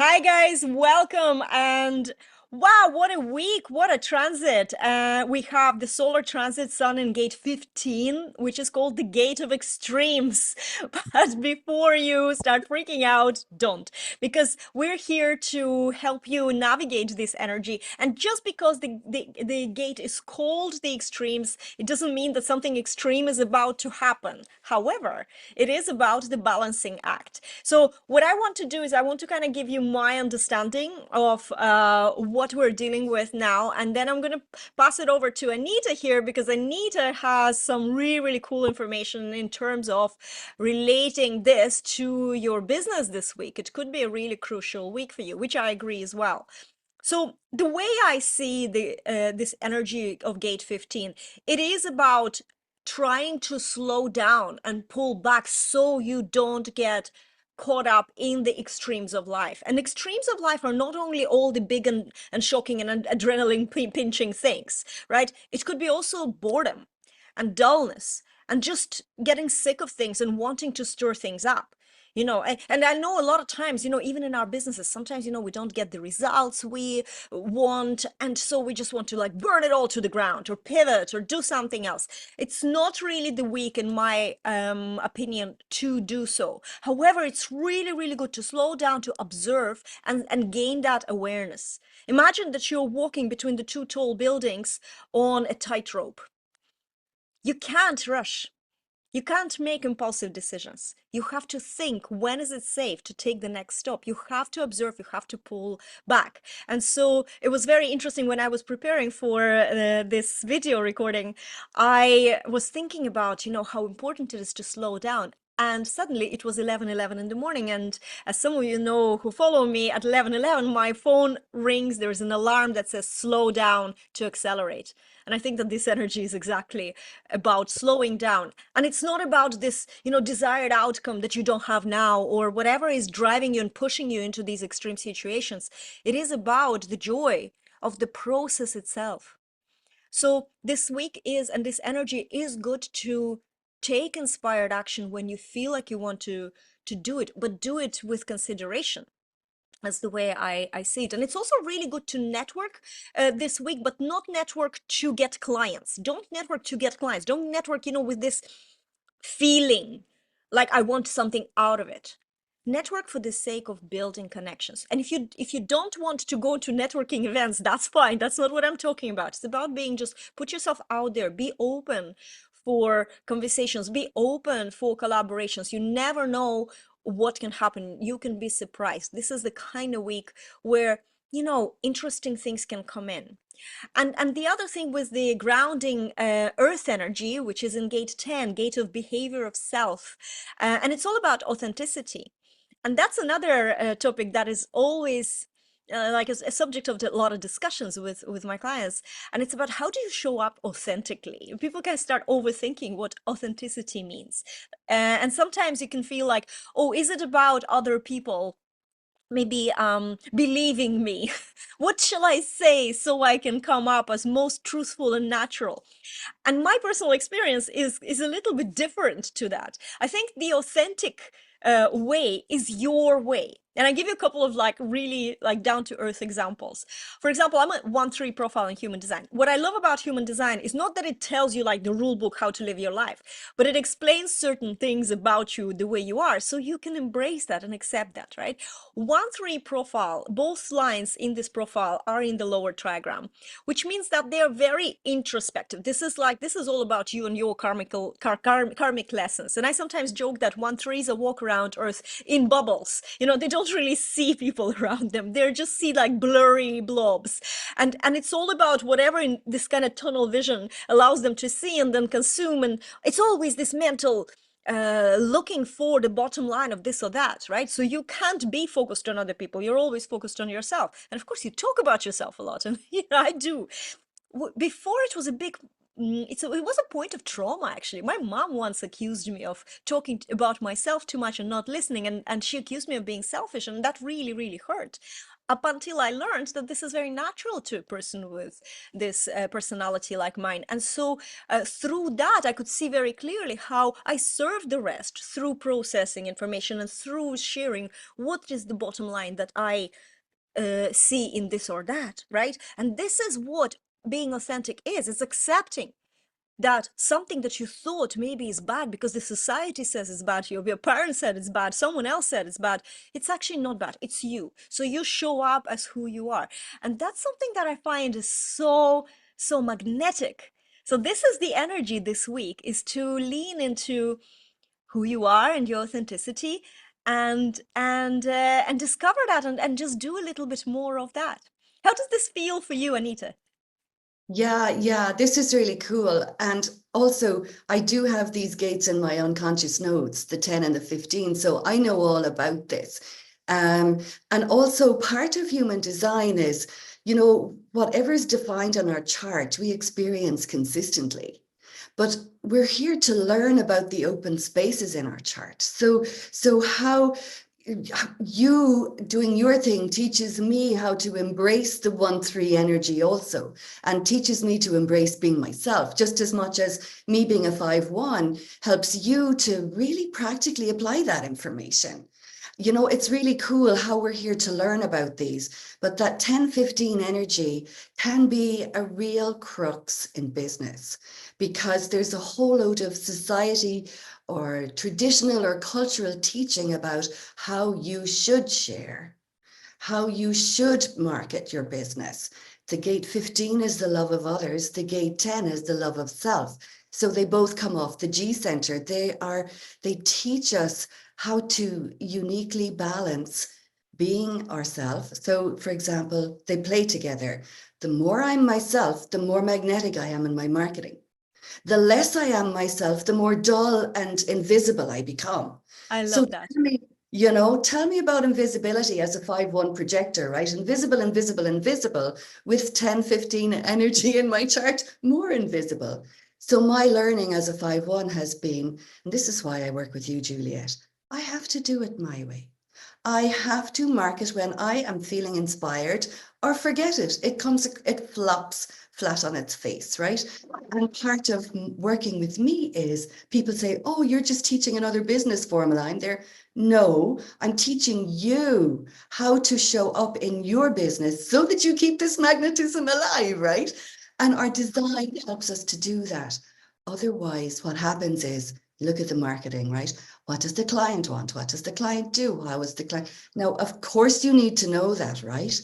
Hi guys, welcome and wow, what a week, what a transit. We have the solar transit sun in gate 15, which is called the gate of extremes. But before you start freaking out, don't, because we're here to help you navigate this energy. And just because the gate is called the extremes, it doesn't mean that something extreme is about to happen. However, it is about the balancing act. So what I want to do is I want to kind of give you my understanding of what we're dealing with now, and then I'm going to pass it over to Anita here because Anita has some really, really cool information in terms of relating this to your business this week. It could be a really crucial week for you, which I agree as well. So the way I see the this energy of gate 15, it is about trying to slow down and pull back so you don't get caught up in the extremes of life. And extremes of life are not only all the big and shocking and adrenaline pinching things, right? It could be also boredom and dullness and just getting sick of things and wanting to stir things up. And I know a lot of times, even in our businesses, sometimes, we don't get the results we want. And so we just want to like burn it all to the ground or pivot or do something else. It's not really the week, in my opinion, to do so. However, it's really, really good to slow down, to observe and gain that awareness. Imagine that you're walking between the two tall buildings on a tightrope. You can't rush. You can't make impulsive decisions. You have to think, when is it safe to take the next stop? You have to observe, you have to pull back. And so it was very interesting when I was preparing for this video recording. I was thinking about, how important it is to slow down. And suddenly it was 11:11 in the morning. And as some of you know who follow me, at 11:11, my phone rings. There's an alarm that says slow down to accelerate. And I think that this energy is exactly about slowing down. And it's not about this, desired outcome that you don't have now or whatever is driving you and pushing you into these extreme situations. It is about the joy of the process itself. So this week is, and this energy is good to take inspired action when you feel like you want to do it, but do it with consideration. That's the way I see it. And it's also really good to network this week, but not network to get clients. Don't network to get clients. Don't network, with this feeling like I want something out of it. Network for the sake of building connections. And if you don't want to go to networking events, that's fine. That's not what I'm talking about. It's about being, just put yourself out there, be open for conversations, be open for collaborations. You never know what can happen. You can be surprised. This is the kind of week where, interesting things can come in. And the other thing with the grounding earth energy, which is in gate 10, gate of behavior of self, and it's all about authenticity. And that's another topic that is always like a subject of a lot of discussions with my clients. And it's about, how do you show up authentically? People can start overthinking what authenticity means. And sometimes you can feel like, oh, is it about other people maybe believing me? What shall I say so I can come up as most truthful and natural? And my personal experience is a little bit different to that. I think the authentic way is your way. And I give you a couple of like really like down to earth examples. For example, I'm a 1-3 profile in human design. What I love about human design is not that it tells you like the rule book how to live your life, but it explains certain things about you the way you are, so you can embrace that and accept that, right? 1-3 profile, both lines in this profile are in the lower trigram, which means that they are very introspective. This is all about you and your karmic lessons. And I sometimes joke that 1-3s are walk around earth in bubbles. They don't really see people around them. They just see like blurry blobs. And it's all about whatever in this kind of tunnel vision allows them to see and then consume. And it's always this mental looking for the bottom line of this or that, right? So you can't be focused on other people. You're always focused on yourself. And of course, you talk about yourself a lot. And I do. Before it was a big it was a point of trauma, actually. My mom once accused me of talking about myself too much and not listening, and she accused me of being selfish, and that really, really hurt. up until I learned that this is very natural to a person with this personality like mine. And so through that, I could see very clearly how I serve the rest through processing information and through sharing what is the bottom line that I see in this or that, right? And this is what being authentic is. It's accepting that something that you thought maybe is bad because the society says it's bad, your parents said it's bad, someone else said it's bad, it's actually not bad, it's you. So you show up as who you are. And that's something that I find is so magnetic. So this is the energy this week, is to lean into who you are and your authenticity, and discover that, and just do a little bit more of that. How does this feel for you, Anita? Yeah, yeah, this is really cool. And also, I do have these gates in my unconscious nodes, the 10 and the 15. So I know all about this. Um, and also, part of human design is, whatever is defined on our chart, we experience consistently. But we're here to learn about the open spaces in our chart. So how you doing your thing teaches me how to embrace the 1-3 energy also, and teaches me to embrace being myself just as much as me being a 5-1 helps you to really practically apply that information. It's really cool how we're here to learn about these, but that 10-15 energy can be a real crux in business because there's a whole load of society or traditional or cultural teaching about how you should share, how you should market your business. The gate 15 is the love of others, the gate 10 is the love of self. So they both come off the G center. They teach us how to uniquely balance being ourselves. So, for example, they play together. The more I'm myself, the more magnetic I am in my marketing. The less I am myself, the more dull and invisible I become. I So love that. tell me about invisibility as a 5-1 projector, right? Invisible, invisible, invisible, with 10-15 energy in my chart, more invisible. So my learning as a 5-1 has been, and this is why I work with you, Juliet, I have to do it my way. I have to mark it when I am feeling inspired, or forget it. It flops flat on its face, right? And part of working with me is people say, oh, you're just teaching another business formula. I'm there. No, I'm teaching you how to show up in your business so that you keep this magnetism alive, right? And our design helps us to do that. Otherwise, what happens is, look at the marketing, right? What does the client want? What does the client do? How is the client? Now, of course, you need to know that, right?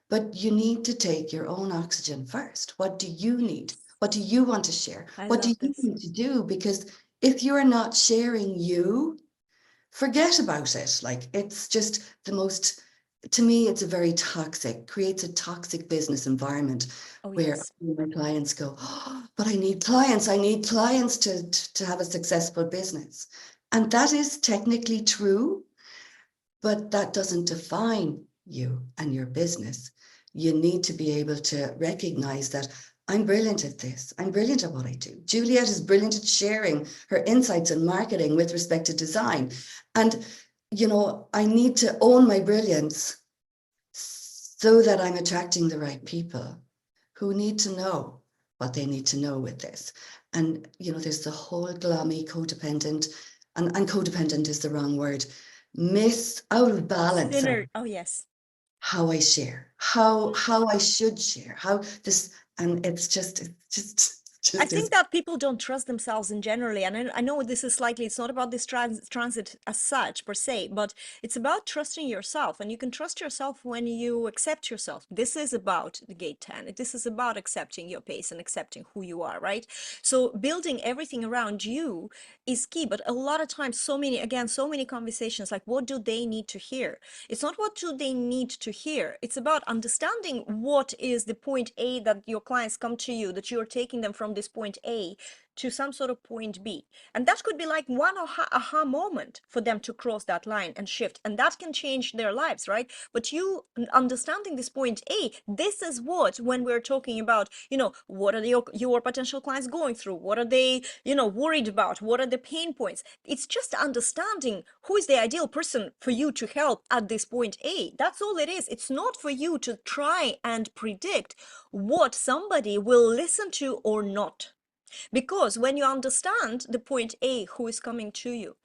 But you need to take your own oxygen first. What do you need? What do you want to share? I What do love you this. need to do? Because if you're not sharing you, forget about it. Like, it's just the most, to me, it's a very toxic, creates a toxic business environment Oh, where yes. my clients go, oh, but I need clients. I need clients to have a successful business. And that is technically true, but that doesn't define you and your business. You need to be able to recognize that I'm brilliant at this. I'm brilliant at what I do. Juliet is brilliant at sharing her insights in marketing with respect to design. And, I need to own my brilliance so that I'm attracting the right people who need to know what they need to know with this. And, there's the whole glommy codependent, and codependent is the wrong word, miss out of balance of Sinner. Oh, yes. how I share, how I should share, how this, and I just is. think that people don't trust themselves in generally, and I know this is slightly, it's not about this transit as such per se, but it's about trusting yourself, and you can trust yourself when you accept yourself. This is about the gate 10. This is about accepting your pace and accepting who you are, right? So building everything around you is key, but a lot of times, so many conversations, like what do they need to hear? It's not what do they need to hear. It's about understanding what is the point A that your clients come to you, that you're taking them from this point A to some sort of point B. And that could be like one aha moment for them to cross that line and shift. And that can change their lives, right? But you understanding this point A, this is what, when we're talking about, what are your potential clients going through? What are they, worried about? What are the pain points? It's just understanding who is the ideal person for you to help at this point A. That's all it is. It's not for you to try and predict what somebody will listen to or not. Because when you understand the point A, who is coming to you,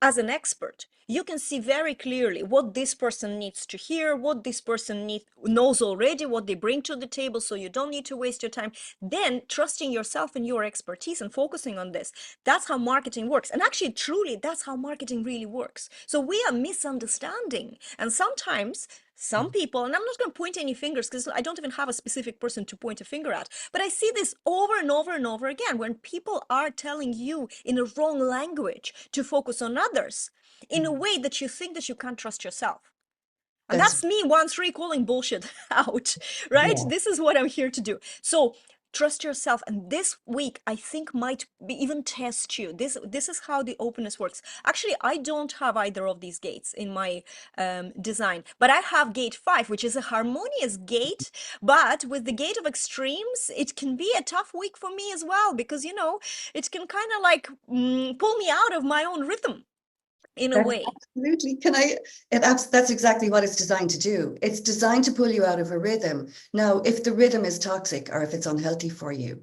as an expert, you can see very clearly what this person needs to hear, what this person knows already, what they bring to the table, so you don't need to waste your time. Then trusting yourself and your expertise and focusing on this. That's how marketing works. And actually, truly, that's how marketing really works. So we are misunderstanding. And sometimes some people, and I'm not going to point any fingers because I don't even have a specific person to point a finger at, but I see this over and over and over again when people are telling you in a wrong language to focus on others in a way that you think that you can't trust yourself. And That's that's me once calling bullshit out, right? yeah. This is what I'm here to do. So trust yourself. And this week, I think might be even test you. This is how the openness works. Actually, I don't have either of these gates in my design, but I have gate 5, which is a harmonious gate. But with the gate of extremes, it can be a tough week for me as well, because, it can kind of like pull me out of my own rhythm in a That's way. absolutely, can I, that's exactly what it's designed to do. It's designed to pull you out of a rhythm. Now, if the rhythm is toxic or if it's unhealthy for you,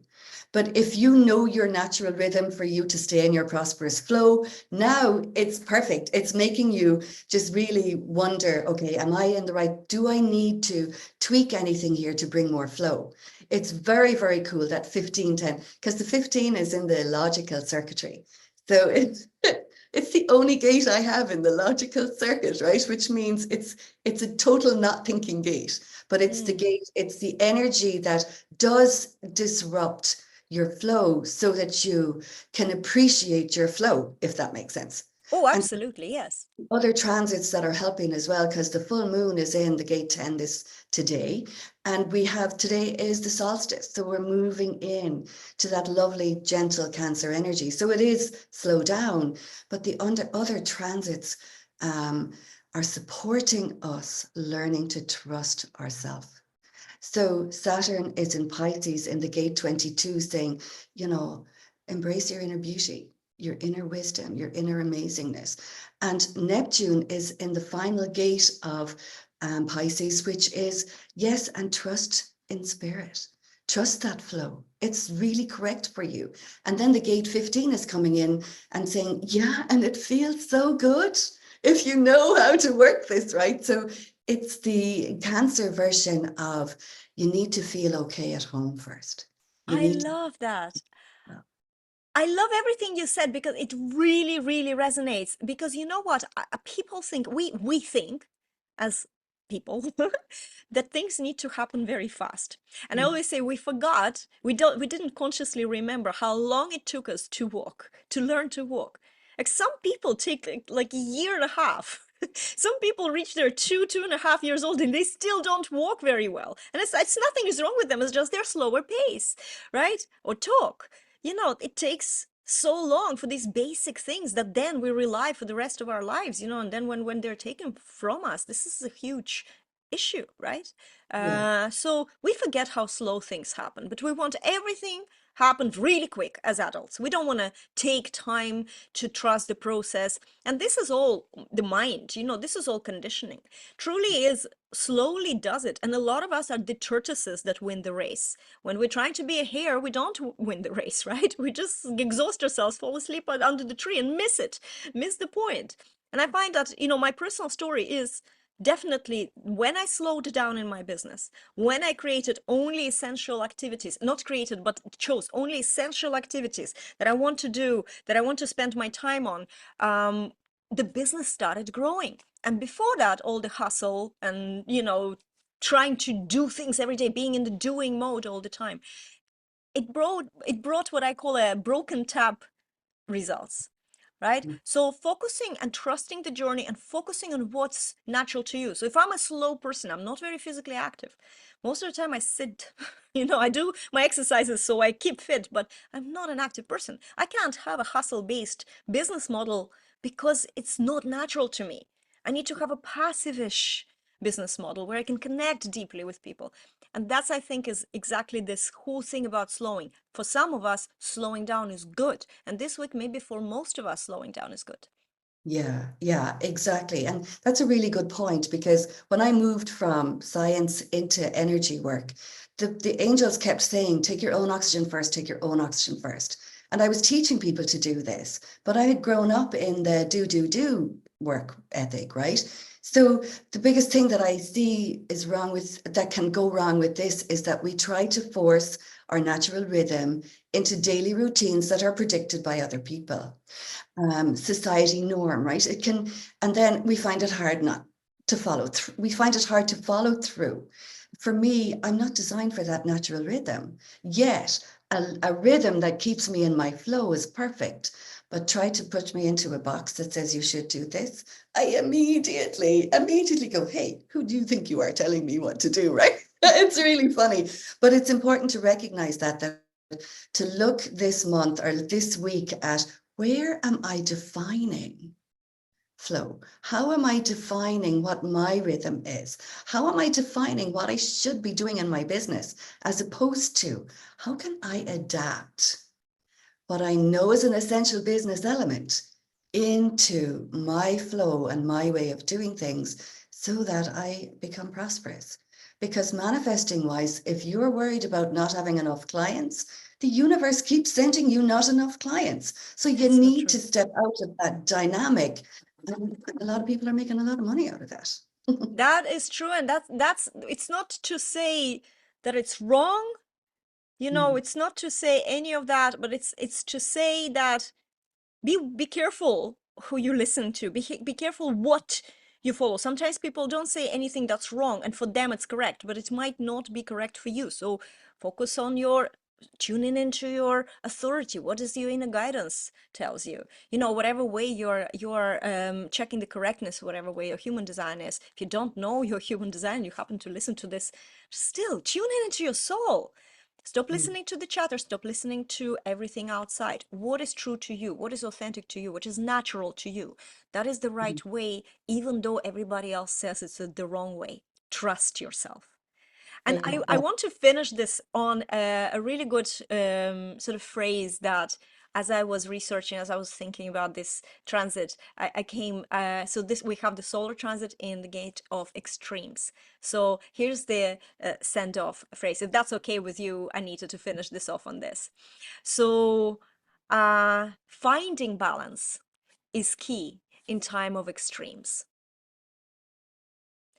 but if you know your natural rhythm for you to stay in your prosperous flow, now it's perfect. It's making you just really wonder, okay, am I in the right, do I need to tweak anything here to bring more flow? It's very, very cool, that 1510, because the 15 is in the logical circuitry. So it's the only gate I have in the logical circuit, right? Which means it's a total not thinking gate, but it's the Mm. gate, it's the energy that does disrupt your flow so that you can appreciate your flow, if that makes sense. Oh, And absolutely, yes. other transits that are helping as well, because the full moon is in the gate 10 this today, and we have, today is the solstice, so we're moving in to that lovely gentle Cancer energy. So it is slow down, but the other transits are supporting us learning to trust ourselves. So Saturn is in Pisces in the gate 22, saying, embrace your inner beauty, your inner wisdom, your inner amazingness. And Neptune is in the final gate of Pisces, which is, yes, and trust in spirit. Trust that flow. It's really correct for you. And then the gate 15 is coming in and saying, yeah, and it feels so good if you know how to work this, right? So it's the Cancer version of, you need to feel okay at home first. You I need to, love that. I love everything you said because it really, really resonates. Because you know what? People think, we think as people that things need to happen very fast. And I mm, always say we didn't consciously remember how long it took us to walk, to learn to walk. Like some people take like a year and a half. Some people reach their 2.5 years old and they still don't walk very well. And it's nothing is wrong with them. It's just their slower pace, right? Or talk. It takes so long for these basic things that then we rely for the rest of our lives, and then when they're taken from us, this is a huge issue, right? yeah, So we forget how slow things happen, but we want everything happened really quick as adults. We don't want to take time to trust the process. And this is all the mind, this is all conditioning. Truly is slowly does it. And a lot of us are the tortoises that win the race. When we're trying to be a hare, we don't win the race, right? We just exhaust ourselves, fall asleep under the tree and miss the point. And I find that, my personal story is definitely when I slowed down in my business, when I created only essential activities, not created, but chose only essential activities that I want to do, that I want to spend my time on, the business started growing. And before that, all the hustle and, trying to do things every day, being in the doing mode all the time, it brought what I call a broken tap results, right? So focusing and trusting the journey and focusing on what's natural to you. So if I'm a slow person, I'm not very physically active. Most of the time I sit, I do my exercises so I keep fit, but I'm not an active person. I can't have a hustle-based business model because it's not natural to me. I need to have a passive-ish business model where I can connect deeply with people. And that's, I think, is exactly this whole thing about slowing. For some of us, slowing down is good. And this week, maybe for most of us, slowing down is good. Yeah, yeah, exactly. And that's a really good point because when I moved from science into energy work, the angels kept saying, take your own oxygen first, take your own oxygen first. And I was teaching people to do this, but I had grown up in the do work ethic, right? So the biggest thing that I see is wrong with that can go wrong with this is that we try to force our natural rhythm into daily routines that are predicted by other people, society norm, right? It can, and then we find it hard not to follow through. We find it hard to follow through. For me, I'm not designed for that natural rhythm. Yet, a rhythm that keeps me in my flow is perfect. But try to put me into a box that says you should do this, I immediately go, hey, who do you think you are telling me what to do, right? It's really funny. But it's important to recognize that to look this month or this week at where am I defining flow? How am I defining what my rhythm is? How am I defining what I should be doing in my business as opposed to how can I adapt what I know is an essential business element into my flow and my way of doing things so that I become prosperous? Because manifesting wise, if you're worried about not having enough clients, the universe keeps sending you not enough clients. So you It's so need true. to step out of that dynamic. And a lot of people are making a lot of money out of that. That is true. And that's it's not to say that it's wrong. It's not to say any of that, but it's to say that be careful who you listen to. Be careful what you follow. Sometimes people don't say anything that's wrong, and for them it's correct, but it might not be correct for you. So focus on your tuning into your authority. What is your inner guidance tells you? Whatever way you're checking the correctness, whatever way your human design is. If you don't know your human design, you happen to listen to this, still tune in into your soul. Stop listening to the chatter. Stop listening to everything outside. What is true to you? What is authentic to you? What is natural to you? That is the right way, even though everybody else says it's the wrong way. Trust yourself. And I Yeah. want to finish this on a really good sort of phrase that, as I was researching, as I was thinking about this transit, I came. So this we have the solar transit in the gate of extremes. So here's the send off phrase, if that's okay with you, Anita, to finish this off on this. So finding balance is key in time of extremes.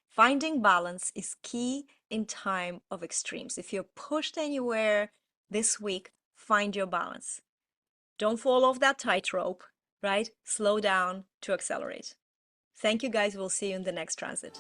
Finding balance is key in time of extremes. If you're pushed anywhere this week, find your balance. Don't fall off that tightrope, right? Slow down to accelerate. Thank you guys. We'll see you in the next transit.